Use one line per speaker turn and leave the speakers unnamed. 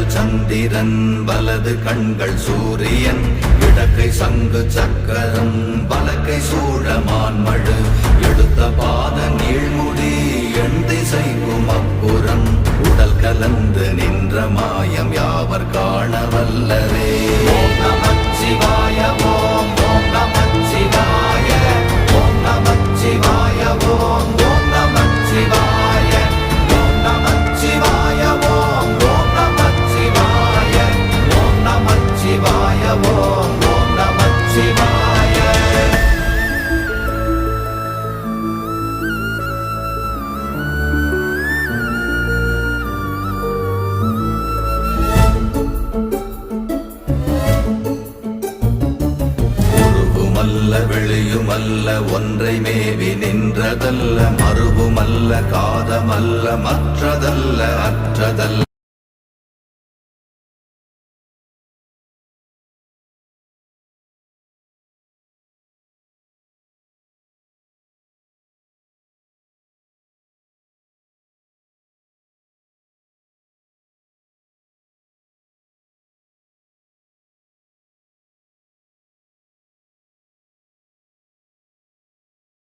இடங்கள் சந்திரன் வலது கண்கள் சூரியன் இடக்கை சங்கு சக்கரம் வலக்கை சூழமான்மழு எடுத்த பாத நீழ்முடி எண் திசைக்கும் அப்புறம் உடல் கலந்து நின்ற மாயம் யாவர் காண வல்லரே. ஓம் நமச்சிவாய ஓம் ஓம் நமச்சிவாய ஓம் நமச்சிவாய ஓம் ஓம் நமச்சிவாய ஓம் நமச்சிவாய ஓம் ஓம் நமச்சிவாய ஓம் நமச்சிவாய ஓம் ஓம் நமச்சிவாய. வெளியுமல்ல ஒன்றை மேவி நின்றதல்ல மறுவுமல்ல காதமல்ல மற்றதல்ல அற்றதல்ல